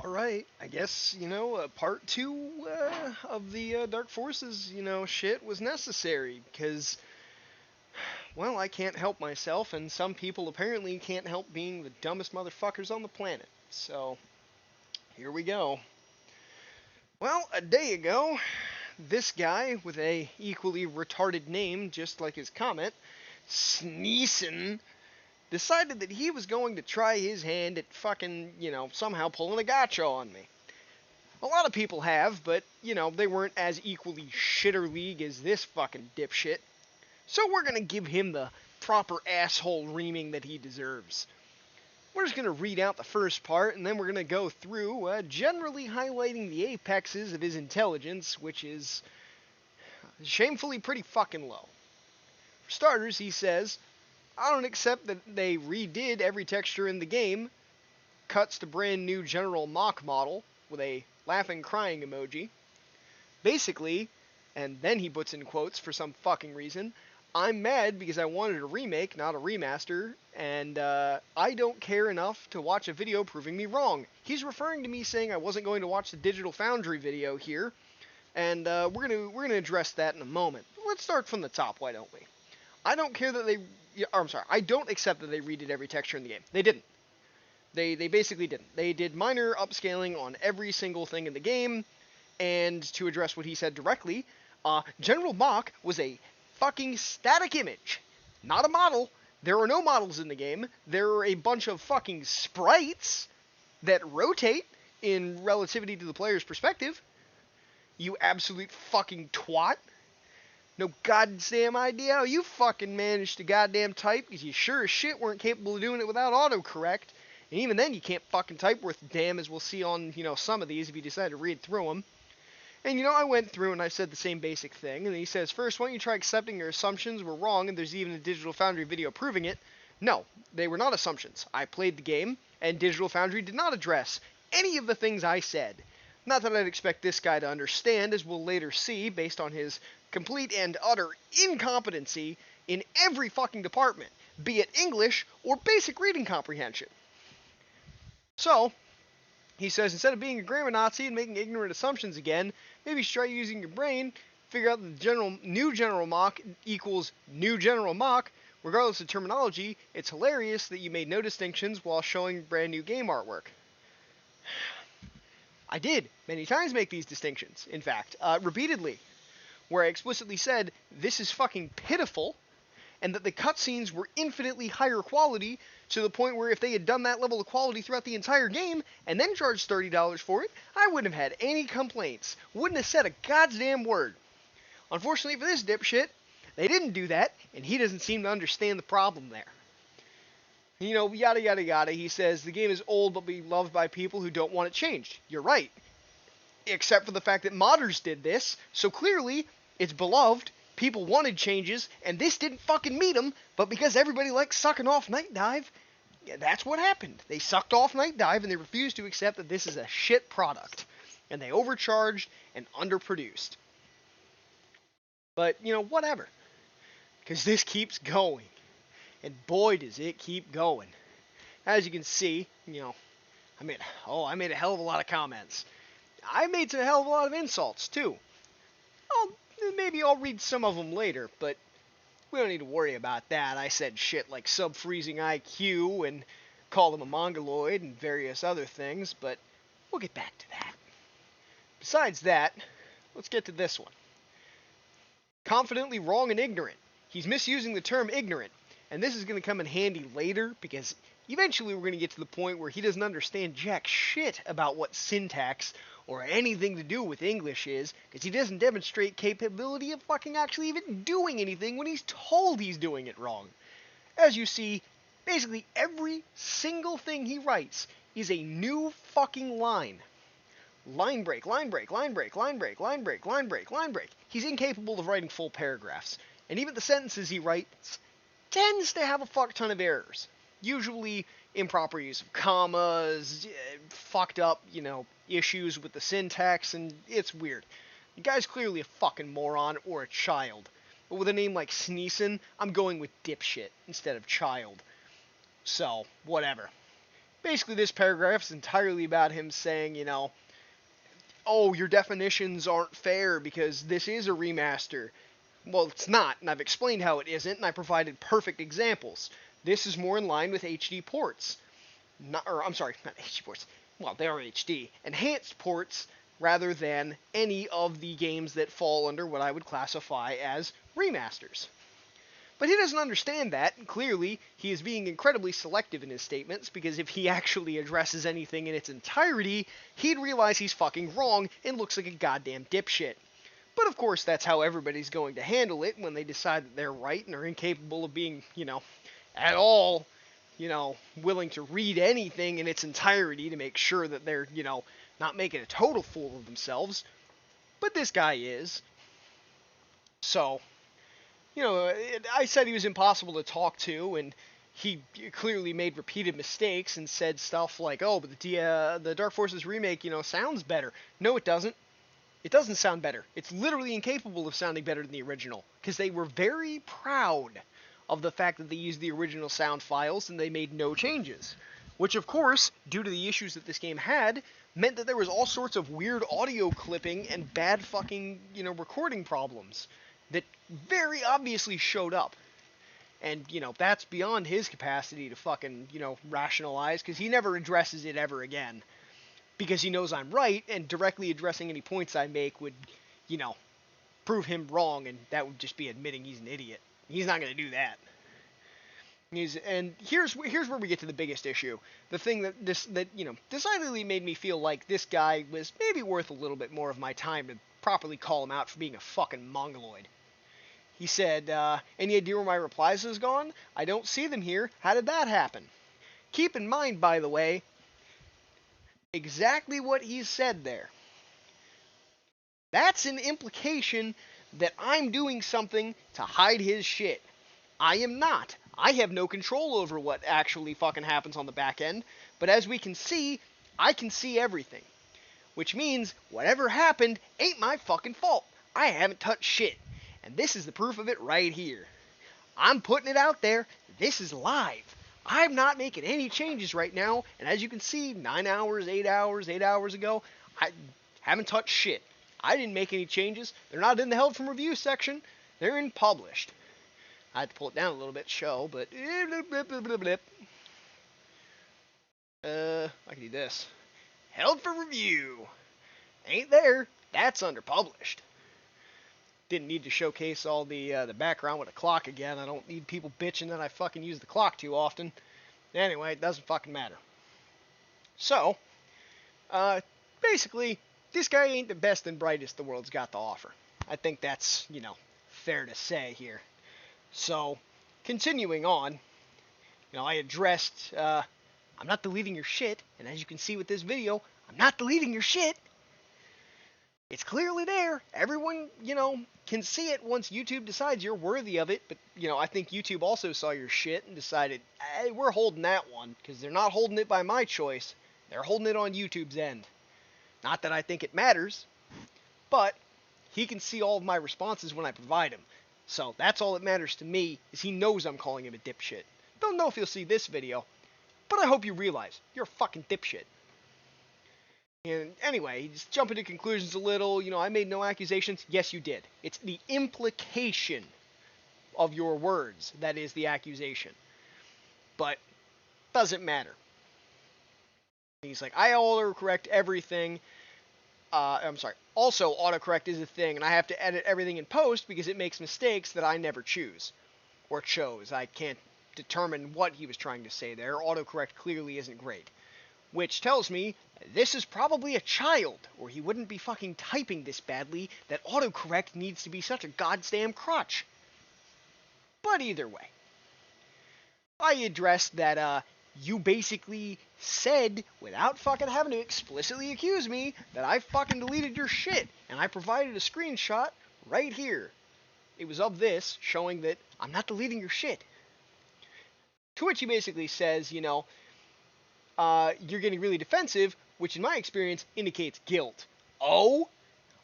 Alright, I guess, part two of the Dark Forces, shit was necessary, because, well, I can't help myself, and some people apparently can't help being the dumbest motherfuckers on the planet. So, here we go. Well, a day ago, this guy with a equally retarded name, just like his comment, Sneeson, decided that he was going to try his hand at fucking, somehow pulling a gotcha on me. A lot of people have, but, they weren't as equally shitter league as this fucking dipshit. So we're gonna give him the proper asshole reaming that he deserves. We're just gonna read out the first part, and then we're gonna go through, generally highlighting the apexes of his intelligence, which is shamefully pretty fucking low. For starters, he says, I don't accept that they redid every texture in the game, cuts to brand new General Mock model, with a laughing crying emoji. Basically, and then he puts in quotes for some fucking reason, I'm mad because I wanted a remake, not a remaster, and I don't care enough to watch a video proving me wrong. He's referring to me saying I wasn't going to watch the Digital Foundry video here, and we're gonna address that in a moment. Let's start from the top, why don't we? I don't care that they, I'm sorry, I don't accept that they redid every texture in the game. They didn't. They basically didn't. They did minor upscaling on every single thing in the game, and to address what he said directly, General Mock was a fucking static image, not a model. There are no models in the game. There are a bunch of fucking sprites that rotate in relativity to the player's perspective. You absolute fucking twat. No goddamn idea how you fucking managed to goddamn type, because you sure as shit weren't capable of doing it without autocorrect. And even then, you can't fucking type worth a damn, as we'll see on, some of these if you decide to read through them. And, I went through and I said the same basic thing. And he says, first, why don't you try accepting your assumptions were wrong and there's even a Digital Foundry video proving it? No, they were not assumptions. I played the game, and Digital Foundry did not address any of the things I said. Not that I'd expect this guy to understand, as we'll later see, based on his complete and utter incompetency in every fucking department, be it English or basic reading comprehension. So, he says, instead of being a grammar Nazi and making ignorant assumptions again, maybe try using your brain, figure out that new General Mock equals new General Mock. Regardless of terminology, it's hilarious that you made no distinctions while showing brand new game artwork. I did many times make these distinctions, in fact, repeatedly, where I explicitly said, this is fucking pitiful, and that the cutscenes were infinitely higher quality, to the point where if they had done that level of quality throughout the entire game, and then charged $30 for it, I wouldn't have had any complaints. Wouldn't have said a goddamn word. Unfortunately for this dipshit, they didn't do that, and he doesn't seem to understand the problem there. Yada yada yada, he says, the game is old but beloved by people who don't want it changed. You're right. Except for the fact that modders did this, so clearly, it's beloved, people wanted changes, and this didn't fucking meet them, but because everybody likes sucking off Night Dive, that's what happened. They sucked off Night Dive, and they refused to accept that this is a shit product. And they overcharged and underproduced. But, whatever. Because this keeps going. And boy, does it keep going. As you can see, I made a hell of a lot of comments. I made a hell of a lot of insults, too. Maybe I'll read some of them later, but we don't need to worry about that. I said shit like sub-freezing IQ and called him a mongoloid and various other things, but we'll get back to that. Besides that, let's get to this one. Confidently wrong and ignorant. He's misusing the term ignorant, and this is going to come in handy later, because eventually we're going to get to the point where he doesn't understand jack shit about what syntax or anything to do with English is, because he doesn't demonstrate capability of fucking actually even doing anything when he's told he's doing it wrong. As you see, basically every single thing he writes is a new fucking line. Line break, line break, line break, line break, line break, line break, line break. He's incapable of writing full paragraphs, and even the sentences he writes tends to have a fuck ton of errors. Usually improper use of commas, fucked up, issues with the syntax, and it's weird. The guy's clearly a fucking moron or a child. But with a name like Sneeson, I'm going with dipshit instead of child. So, whatever. Basically, this paragraph is entirely about him saying, oh, your definitions aren't fair because this is a remaster. Well, it's not, and I've explained how it isn't, and I provided perfect examples. This is more in line with HD ports. I'm sorry, not HD ports. Well, they are HD. Enhanced ports rather than any of the games that fall under what I would classify as remasters. But he doesn't understand that, and clearly he is being incredibly selective in his statements, because if he actually addresses anything in its entirety, he'd realize he's fucking wrong and looks like a goddamn dipshit. But of course, that's how everybody's going to handle it when they decide that they're right and are incapable of being, at all, willing to read anything in its entirety to make sure that they're, not making a total fool of themselves. But this guy is. So, I said he was impossible to talk to, and he clearly made repeated mistakes and said stuff like, oh, but the Dark Forces remake, sounds better. No, it doesn't. It doesn't sound better. It's literally incapable of sounding better than the original, because they were very proud of the fact that they used the original sound files and they made no changes. Which, of course, due to the issues that this game had, meant that there was all sorts of weird audio clipping and bad fucking, recording problems that very obviously showed up. And, that's beyond his capacity to fucking, rationalize, because he never addresses it ever again. Because he knows I'm right, and directly addressing any points I make would, prove him wrong, and that would just be admitting he's an idiot. He's not going to do that. And here's where we get to the biggest issue. The thing that decidedly made me feel like this guy was maybe worth a little bit more of my time to properly call him out for being a fucking mongoloid. He said, any idea where my replies has gone? I don't see them here. How did that happen? Keep in mind, by the way, exactly what he said there. That's an implication that I'm doing something to hide his shit. I am not. I have no control over what actually fucking happens on the back end, but as we can see, I can see everything. Which means whatever happened ain't my fucking fault. I haven't touched shit. And this is the proof of it right here. I'm putting it out there. This is live. I'm not making any changes right now, and as you can see, 8 hours ago, I haven't touched shit. I didn't make any changes. They're not in the held from review section. They're in published. I had to pull it down a little bit to show, but I can do this. Held for review. Ain't there. That's under published. Didn't need to showcase all the background with a clock again. I don't need people bitching that I fucking use the clock too often. Anyway, it doesn't fucking matter. So, basically, this guy ain't the best and brightest the world's got to offer. I think that's, fair to say here. So, continuing on, I addressed, I'm not deleting your shit, and as you can see with this video, I'm not deleting your shit. It's clearly there. Everyone, can see it once YouTube decides you're worthy of it. But, I think YouTube also saw your shit and decided, hey, we're holding that one. Because they're not holding it by my choice. They're holding it on YouTube's end. Not that I think it matters. But he can see all of my responses when I provide him. So that's all that matters to me, is he knows I'm calling him a dipshit. Don't know if he'll see this video. But I hope you realize, you're a fucking dipshit. And anyway, just jumping to conclusions a little, I made no accusations. Yes, you did. It's the implication of your words that is the accusation. But doesn't matter. He's like, I autocorrect everything. I'm sorry. Also, autocorrect is a thing, and I have to edit everything in post because it makes mistakes that I never choose. Or chose. I can't determine what he was trying to say there. Autocorrect clearly isn't great. Which tells me this is probably a child, or he wouldn't be fucking typing this badly that autocorrect needs to be such a goddamn crutch. But either way, I addressed that you basically said, without fucking having to explicitly accuse me, that I fucking deleted your shit, and I provided a screenshot right here. It was of this, showing that I'm not deleting your shit. To which he basically says, you're getting really defensive, which in my experience indicates guilt. Oh,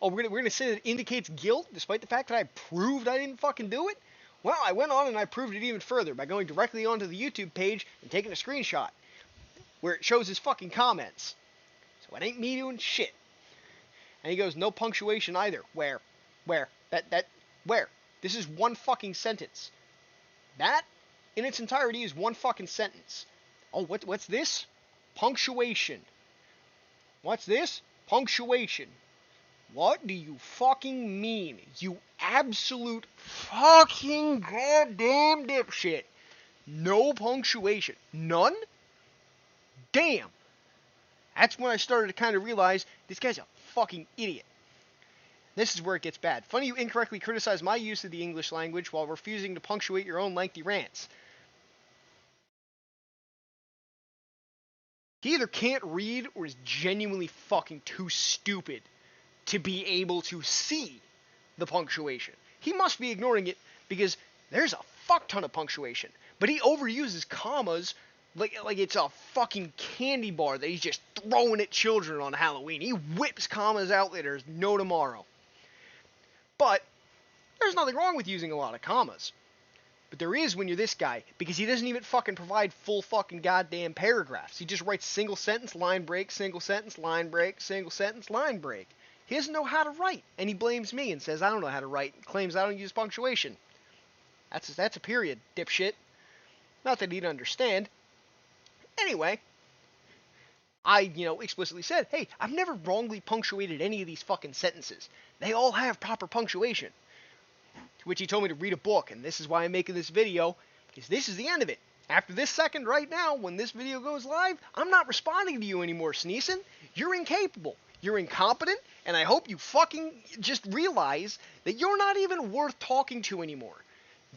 we're gonna say that it indicates guilt, despite the fact that I proved I didn't fucking do it? Well, I went on and I proved it even further by going directly onto the YouTube page and taking a screenshot. where it shows his fucking comments. So it ain't me doing shit. And he goes, no punctuation either. Where? Where? This is one fucking sentence. That, in its entirety, is one fucking sentence. Oh, what's this? Punctuation. What's this? Punctuation. What do you fucking mean? You absolute fucking goddamn dipshit. No punctuation. None? Damn. That's when I started to kind of realize this guy's a fucking idiot. This is where it gets bad. Funny you incorrectly criticize my use of the English language while refusing to punctuate your own lengthy rants. He either can't read or is genuinely fucking too stupid to be able to see the punctuation. He must be ignoring it because there's a fuck ton of punctuation. But he overuses commas like it's a fucking candy bar that he's just throwing at children on Halloween. He whips commas out like there's no tomorrow. But there's nothing wrong with using a lot of commas. But there is when you're this guy, because he doesn't even fucking provide full fucking goddamn paragraphs. He just writes single sentence, line break, single sentence, line break, single sentence, line break. He doesn't know how to write, and he blames me and says I don't know how to write, and claims I don't use punctuation. That's a period, dipshit. Not that he'd understand. Anyway, I, explicitly said, hey, I've never wrongly punctuated any of these fucking sentences. They all have proper punctuation. To which he told me to read a book, and this is why I'm making this video, because this is the end of it. After this second right now, when this video goes live, I'm not responding to you anymore, Sneeson. You're incapable. You're incompetent, and I hope you fucking just realize that you're not even worth talking to anymore.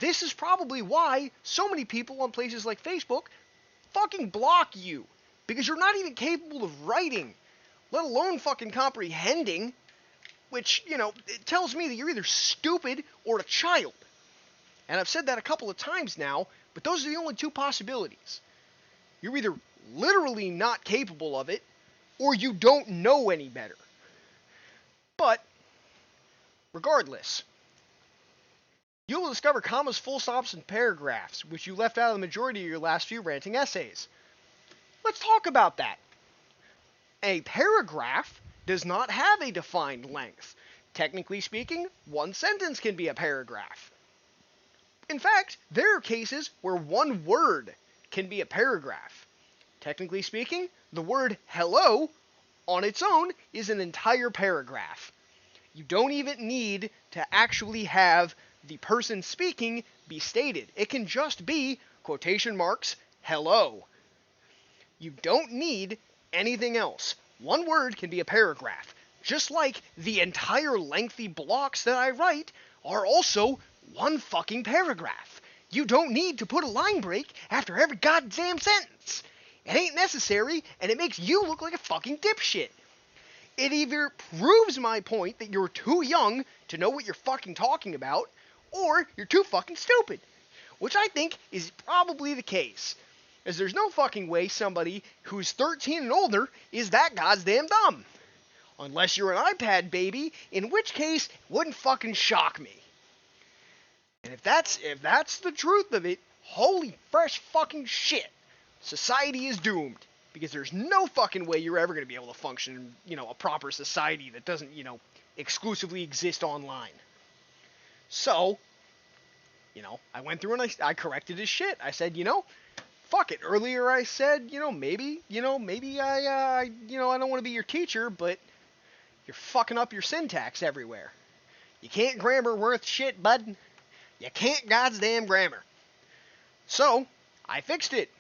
This is probably why so many people on places like Facebook fucking block you. Because you're not even capable of writing, let alone fucking comprehending, which, it tells me that you're either stupid or a child. And I've said that a couple of times now, but those are the only two possibilities. You're either literally not capable of it, or you don't know any better. But, regardless, you will discover commas, full stops, and paragraphs, which you left out of the majority of your last few ranting essays. Let's talk about that. A paragraph does not have a defined length. Technically speaking, one sentence can be a paragraph. In fact, there are cases where one word can be a paragraph. Technically speaking, the word hello on its own is an entire paragraph. You don't even need to actually have the person speaking be stated. It can just be quotation marks hello. You don't need anything else. One word can be a paragraph. Just like the entire lengthy blocks that I write are also one fucking paragraph. You don't need to put a line break after every goddamn sentence. It ain't necessary, and it makes you look like a fucking dipshit. It either proves my point that you're too young to know what you're fucking talking about, or you're too fucking stupid. Which I think is probably the case. As there's no fucking way somebody who's 13 and older is that goddamn dumb. Unless you're an iPad baby, in which case it wouldn't fucking shock me. And if that's the truth of it, holy fresh fucking shit. Society is doomed. Because there's no fucking way you're ever going to be able to function in, a proper society that doesn't, exclusively exist online. So, I went through and I corrected his shit. I said, fuck it. Earlier I said, maybe I don't want to be your teacher, but you're fucking up your syntax everywhere. You can't grammar worth shit, bud. You can't goddamn grammar. So, I fixed it.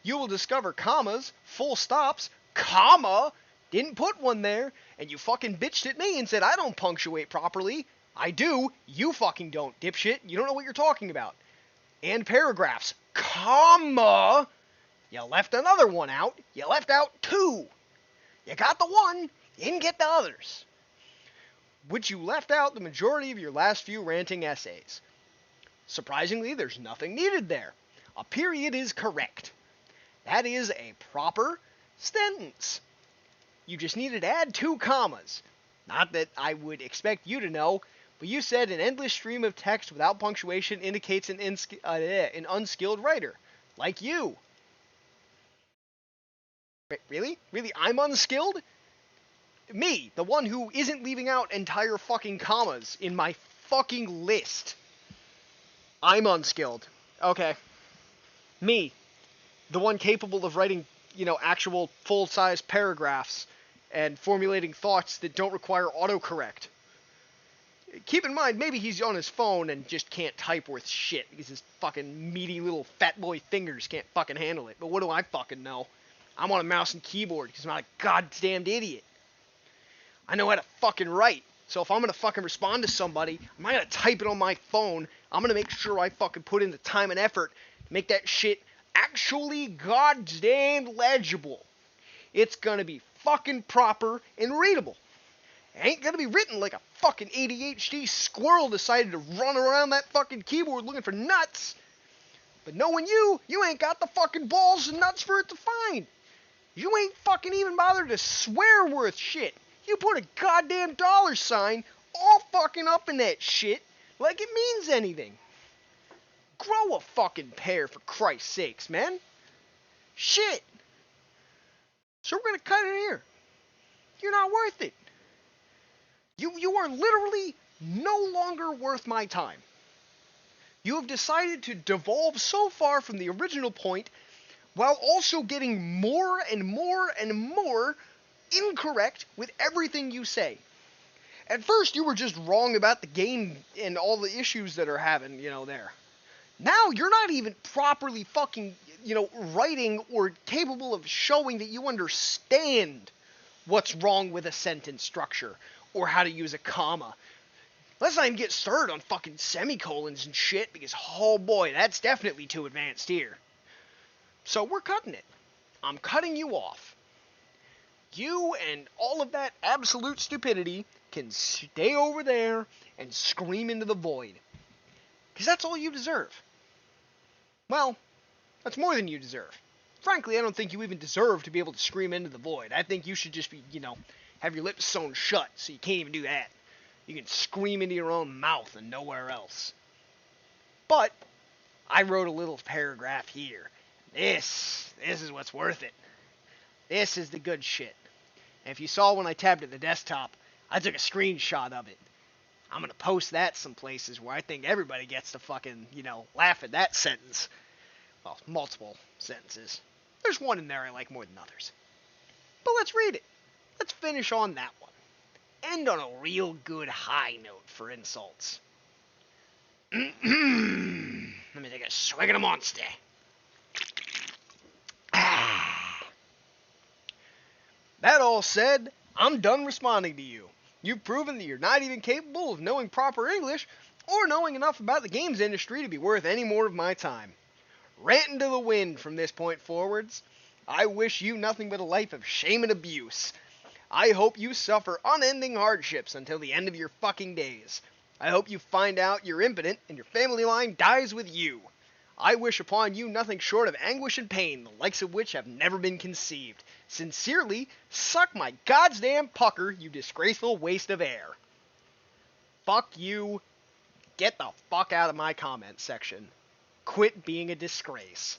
You will discover commas, full stops, comma, didn't put one there, and you fucking bitched at me and said I don't punctuate properly. I do, you fucking don't, dipshit. You don't know what you're talking about. And paragraphs, comma, you left another one out. You left out two. You got the one, you didn't get the others. Which you left out the majority of your last few ranting essays. Surprisingly, there's nothing needed there. A period is correct. That is a proper sentence. You just needed to add two commas. Not that I would expect you to know, but you said an endless stream of text without punctuation indicates an unskilled writer. Like you. Really? Really? I'm unskilled? Me, the one who isn't leaving out entire fucking commas in my fucking list. I'm unskilled. Okay. Me, the one capable of writing, actual full-size paragraphs and formulating thoughts that don't require autocorrect. Keep in mind, maybe he's on his phone and just can't type worth shit because his fucking meaty little fat boy fingers can't fucking handle it. But what do I fucking know? I'm on a mouse and keyboard because I'm not a goddamn idiot. I know how to fucking write. So if I'm gonna fucking respond to somebody, I'm not gonna type it on my phone. I'm gonna make sure I fucking put in the time and effort to make that shit actually goddamn legible. It's gonna be fucking proper and readable. It ain't gonna be written like a fucking ADHD squirrel decided to run around that fucking keyboard looking for nuts. But knowing you ain't got the fucking balls and nuts for it to find. You ain't fucking even bothered to swear worth shit. You put a goddamn $sign all fucking up in that shit like it means anything. Grow a fucking pair, for Christ's sakes, man. Shit. So we're gonna cut it here. You're not worth it. You are literally no longer worth my time. You have decided to devolve so far from the original point while also getting more and more and more incorrect with everything you say. At first, you were just wrong about the game and all the issues that are having, there. Now, you're not even properly fucking, writing or capable of showing that you understand what's wrong with a sentence structure or how to use a comma. Let's not even get started on fucking semicolons and shit, because, oh boy, that's definitely too advanced here. So we're cutting it. I'm cutting you off. You and all of that absolute stupidity can stay over there and scream into the void. Because that's all you deserve. Well, that's more than you deserve. Frankly, I don't think you even deserve to be able to scream into the void. I think you should just be, have your lips sewn shut so you can't even do that. You can scream into your own mouth and nowhere else. But I wrote a little paragraph here. This is what's worth it. This is the good shit. And if you saw when I tabbed at the desktop, I took a screenshot of it. I'm going to post that some places where I think everybody gets to fucking, laugh at that sentence. Well, multiple sentences. There's one in there I like more than others. But let's read it. Let's finish on that one. End on a real good high note for insults. Let me take a swig of the monster. That all said, I'm done responding to you. You've proven that you're not even capable of knowing proper English or knowing enough about the games industry to be worth any more of my time. Ranting to the wind from this point forwards. I wish you nothing but a life of shame and abuse. I hope you suffer unending hardships until the end of your fucking days. I hope you find out you're impotent and your family line dies with you. I wish upon you nothing short of anguish and pain, the likes of which have never been conceived. Sincerely, suck my goddamn pucker, you disgraceful waste of air. Fuck you. Get the fuck out of my comment section. Quit being a disgrace.